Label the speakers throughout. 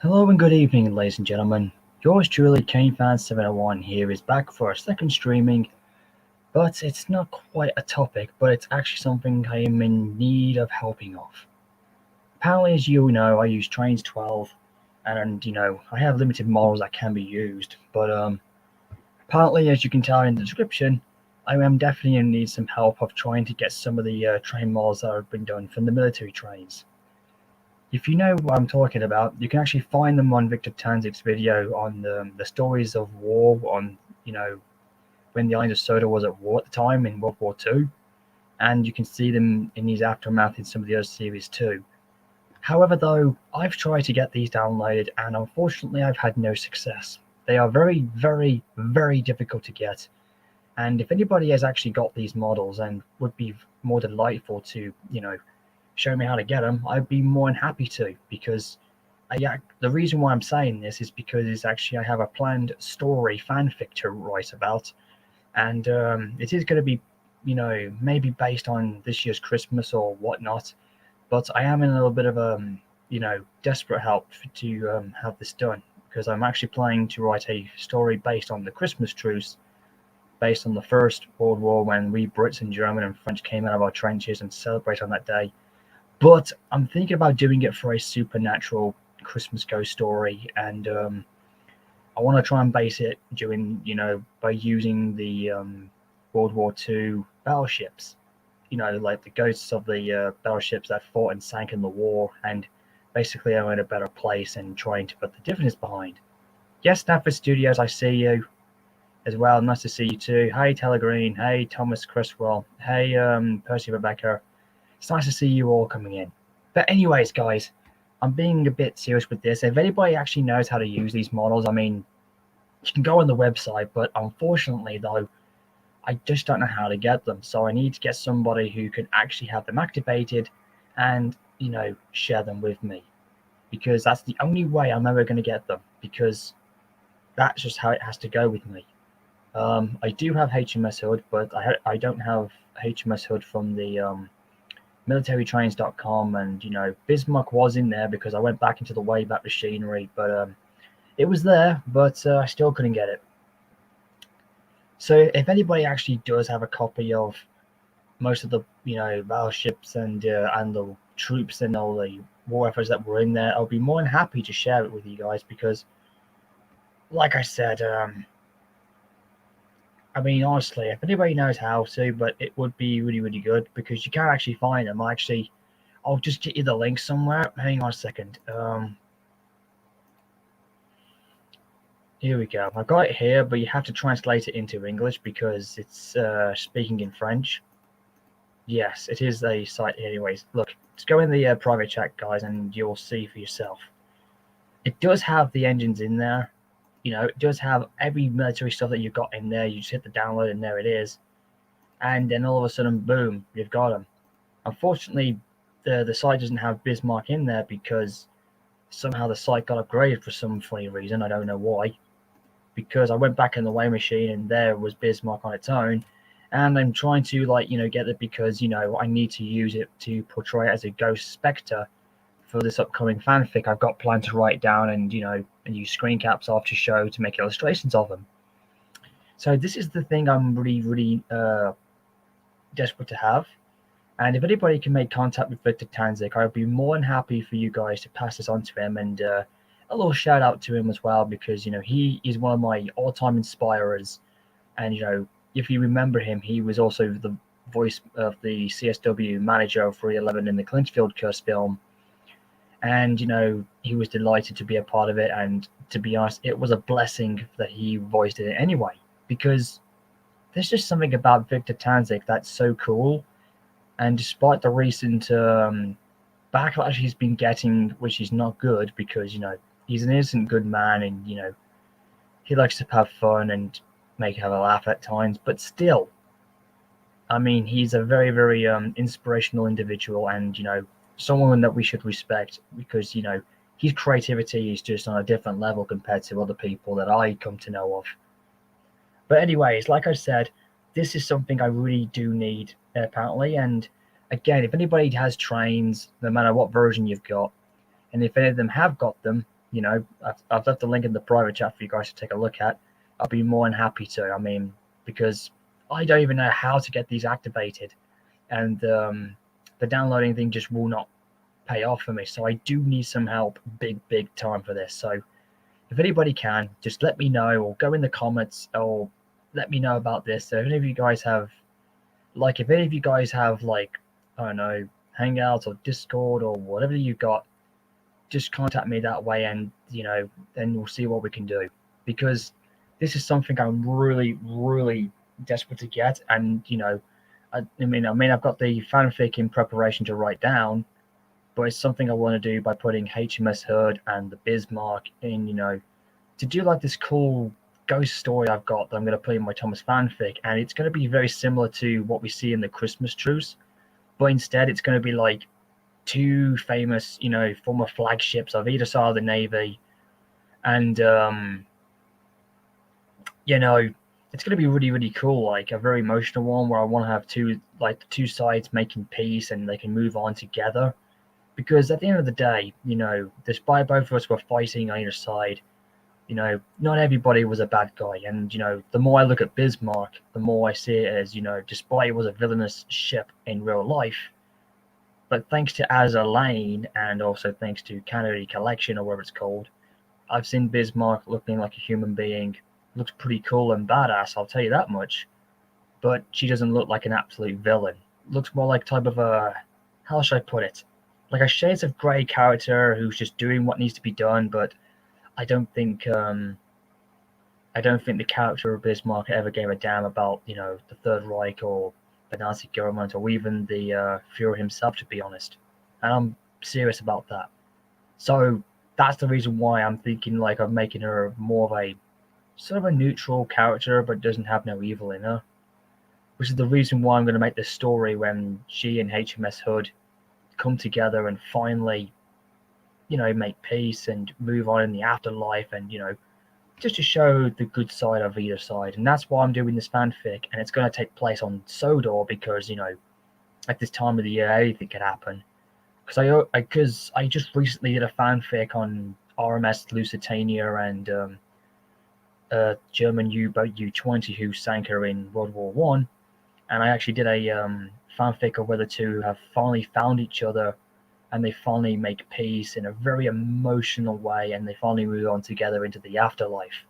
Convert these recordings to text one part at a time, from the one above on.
Speaker 1: Hello and good evening, ladies and gentlemen. Yours truly, KaneFan701 here is back for a second streaming, but it's not quite a topic, but it's actually something I am in need of helping off. Apparently, as you know, I use Trainz 12, and I have limited models that can be used, but apparently, as you can tell in the description, I am definitely in need some help of trying to get some of the train models that have been done from the Military Trainz. If you know what I'm talking about, you can actually find them on Victor Tanzig's video on the stories of war on, when the island of Sodor was at war at the time in World War II, and you can see them in his aftermath in some of the other series too. However, though, I've tried to get these downloaded, and unfortunately, I've had no success. They are very, very, very difficult to get, and if anybody has actually got these models and would be more delightful to, show me how to get them, I'd be more than happy to, because the reason why I'm saying this is because it's actually I have a planned story fanfic to write about, and it is going to be, maybe based on this year's Christmas or whatnot, but I am in a little bit of a, desperate help to have this done, because I'm actually planning to write a story based on the Christmas truce, based on the First World War when we Brits and German and French came out of our trenches and celebrate on that day. But I'm thinking about doing it for a supernatural Christmas ghost story, and I want to try and base it by using the World War II battleships, like the ghosts of the battleships that fought and sank in the war, and basically I'm in a better place and trying to put the difference behind. Yes, Stanford Studios, I see you as well. Nice to see you too. Hey, Telegreen. Hey, Thomas Criswell. Hey, Percy Rebecca. It's nice to see you all coming in. But anyways, guys, I'm being a bit serious with this. If anybody actually knows how to use these models, I mean, you can go on the website, but unfortunately, though, I just don't know how to get them. So I need to get somebody who can actually have them activated and, share them with me. Because that's the only way I'm ever going to get them, because that's just how it has to go with me. I do have HMS Hood, but I don't have HMS Hood from the militarytrainz.com, and Bismarck was in there because I went back into the Wayback Machinery, but it was there, but I still couldn't get it. So if anybody actually does have a copy of most of the battleships and the troops and all the war efforts that were in there, I'll be more than happy to share it with you guys, because like I said, I mean, honestly, if anybody knows how to, but it would be really, really good, because you can't actually find them. I'll just get you the link somewhere. Hang on a second. Here we go. I've got it here, but you have to translate it into English because it's speaking in French. Yes, it is a site. Anyways, look, just go in the private chat, guys, and you'll see for yourself. It does have the engines in there. It does have every military stuff that you've got in there. You just hit the download, and there it is. And then all of a sudden, boom, you've got them. Unfortunately, the site doesn't have Bismarck in there because somehow the site got upgraded for some funny reason. I don't know why. Because I went back in the way machine and there was Bismarck on its own. And I'm trying to get it because I need to use it to portray it as a ghost spectre for this upcoming fanfic I've got planned to write down, and and use screen caps off to show to make illustrations of them. So this is the thing I'm really, really desperate to have. And if anybody can make contact with Victor Tanzig, I would be more than happy for you guys to pass this on to him, and a little shout out to him as well, because he is one of my all-time inspirers. And if you remember him, he was also the voice of the CSW manager of 311 in the Clinchfield Curse film. And he was delighted to be a part of it, and to be honest, it was a blessing that he voiced it anyway, because there's just something about Victor Tanzig that's so cool. And despite the recent backlash he's been getting, which is not good, because he's an innocent good man, and he likes to have fun and have a laugh at times, but still, I mean, he's a very, very inspirational individual, and someone that we should respect, because his creativity is just on a different level compared to other people that I come to know of. But anyways, like I said, this is something I really do need, apparently. And again, if anybody has Trainz, no matter what version you've got, and if any of them have got them, I've left the link in the private chat for you guys to take a look at. I'll be more than happy to. I mean, because I don't even know how to get these activated, and the downloading thing just will not pay off for me. So I do need some help, big time for this. So if anybody can, just let me know, or go in the comments, or let me know about this. So if any of you guys have, like, I don't know, Hangouts or Discord or whatever you got, just contact me that way, and then we'll see what we can do, because this is something I'm really desperate to get. And I mean I've got the fanfic in preparation to write down, but it's something I want to do by putting HMS Herd and the Bismarck in, to do like this cool ghost story I've got that I'm going to put in my Thomas fanfic. And it's going to be very similar to what we see in the Christmas truce, but instead it's going to be like two famous, former flagships of either side of the Navy. And, it's going to be really cool, like a very emotional one where I want to have the two sides making peace and they can move on together. Because at the end of the day, despite both of us were fighting on either side, not everybody was a bad guy. And, the more I look at Bismarck, the more I see it as, despite it was a villainous ship in real life, but thanks to Azza Lane, and also thanks to Kennedy Collection, or whatever it's called, I've seen Bismarck looking like a human being. Looks pretty cool and badass, I'll tell you that much. But she doesn't look like an absolute villain. Looks more like type of a, how should I put it? Like a shades of grey character who's just doing what needs to be done. But I don't think the character of Bismarck ever gave a damn about the Third Reich or the Nazi government, or even the Fuhrer himself, to be honest. And I'm serious about that. So that's the reason why I'm thinking like of making her more of a sort of a neutral character, but doesn't have no evil in her. Which is the reason why I'm going to make this story when she and HMS Hood come together and finally, make peace and move on in the afterlife, and just to show the good side of either side. And that's why I'm doing this fanfic, and it's going to take place on Sodor, because at this time of the year anything could happen. Because I just recently did a fanfic on RMS Lusitania and German U-boat U-20 who sank her in World War One, and I actually did a fanfic of where the two have finally found each other, and they finally make peace in a very emotional way, and they finally move on together into the afterlife.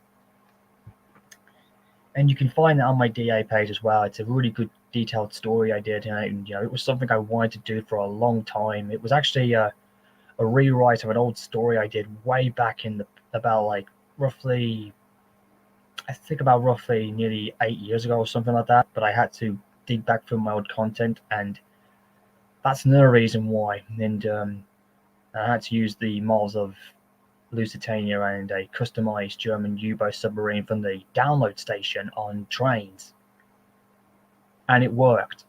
Speaker 1: And you can find that on my DA page as well. It's a really good detailed story I did, and it was something I wanted to do for a long time. It was actually a rewrite of an old story I did way back in about roughly nearly 8 years ago or something like that. But I had to dig back through my old content, and that's another reason why. And I had to use the models of Lusitania and a customized German U-boat submarine from the download station on Trainz, and it worked.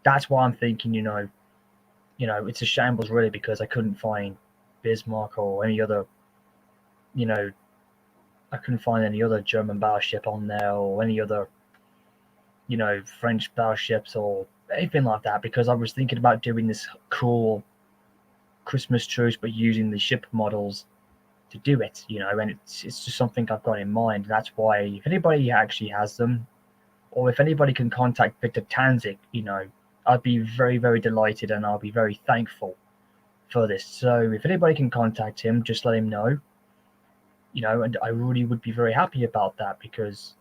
Speaker 1: That's why I'm thinking, it's a shambles really, because I couldn't find Bismarck or any other, I couldn't find any other German battleship on there, or any other, French battleships or anything like that, because I was thinking about doing this cool Christmas truce, but using the ship models to do it, and it's just something I've got in mind. That's why, if anybody actually has them, or if anybody can contact Victor Tanzig, I'd be very delighted, and I'll be very thankful for this. So if anybody can contact him, just let him know, and I really would be very happy about that, because,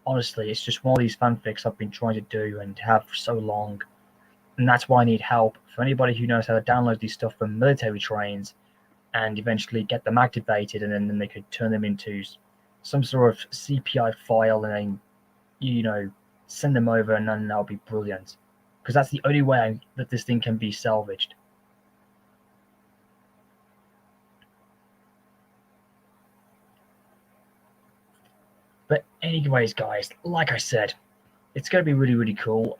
Speaker 1: honestly, it's just one of these fanfics I've been trying to do and have for so long, and that's why I need help. For anybody who knows how to download these stuff from Military Trainz and eventually get them activated, and then they could turn them into some sort of CPI file, and then, send them over, and then that'll be brilliant. Because that's the only way that this thing can be salvaged. But anyways, guys, like I said, it's going to be really cool.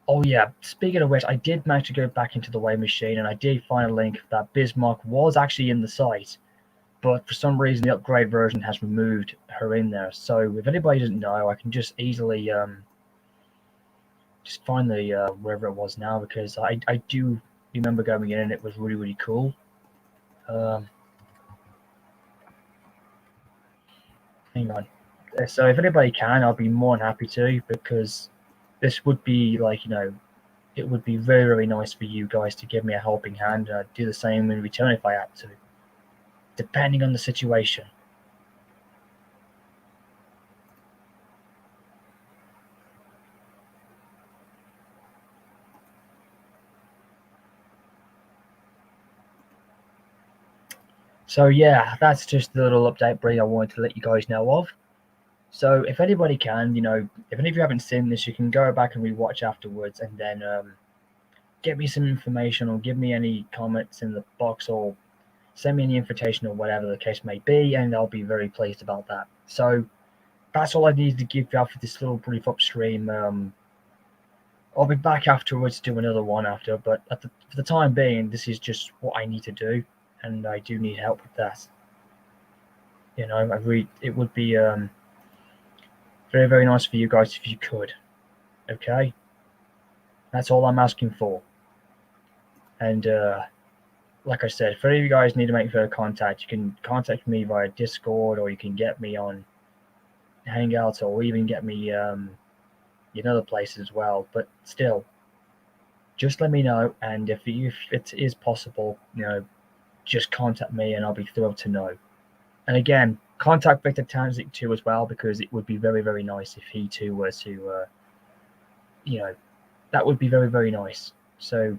Speaker 1: Oh yeah, speaking of which, I did manage to go back into the Way Machine, and I did find a link that Bismarck was actually in the site, but for some reason the upgrade version has removed her in there. So if anybody doesn't know, I can just easily just find the wherever it was now, because I do remember going in and it was really cool. Um, Hang on. So if anybody can, I'll be more than happy to, because this would be like, it would be very, very nice for you guys to give me a helping hand. And I'd do the same in return if I had to, depending on the situation. So yeah, that's just the little update break I wanted to let you guys know of. So if anybody can, if any of you haven't seen this, you can go back and rewatch afterwards, and then get me some information or give me any comments in the box, or send me any invitation or whatever the case may be, and I'll be very pleased about that. So that's all I needed to give you after this little brief upstream. I'll be back afterwards to do another one after, but for the time being, this is just what I need to do, and I do need help with that. It would be very, very nice for you guys if you could. Okay, that's all I'm asking for. And like I said, if any of you guys need to make further contact, you can contact me via Discord, or you can get me on Hangouts, or even get me in other places as well. But still, just let me know, and if it is possible, just contact me, and I'll be thrilled to know. And again, contact Victor Tanzig too as well, because it would be very, very nice if he too were to, you know, that would be very, very nice. So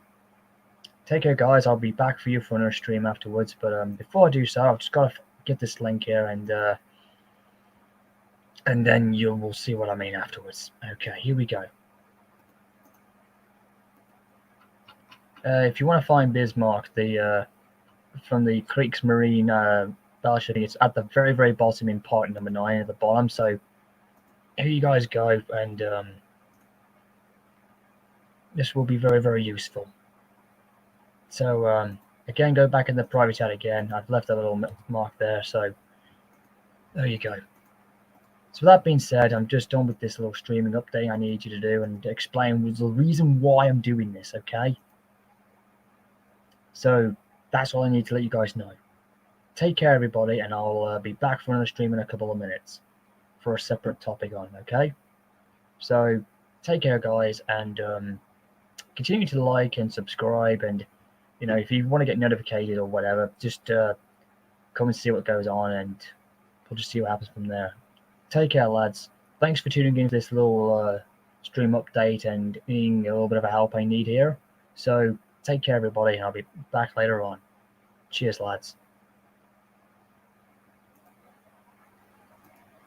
Speaker 1: take care, guys. I'll be back for you for another stream afterwards. But before I do so, I've just got to get this link here, and then you will see what I mean afterwards. Okay, here we go. If you want to find Bismarck, the from the Kriegsmarine battleship, it's at the very, very bottom in part number 9 at the bottom. So here you guys go, and this will be very, very useful. So again, go back in the private chat again. I've left a little mark there, so there you go. So with that being said, I'm just done with this little streaming update I need you to do, and explain the reason why I'm doing this, okay? So that's all I need to let you guys know. Take care, everybody, and I'll be back for another stream in a couple of minutes for a separate topic on, okay? So take care, guys, and continue to like and subscribe, and if you want to get notified or whatever, just come and see what goes on, and we'll just see what happens from there. Take care, lads. Thanks for tuning in to this little stream update and being a little bit of a help I need here. So take care, everybody, and I'll be back later on. Cheers, lads.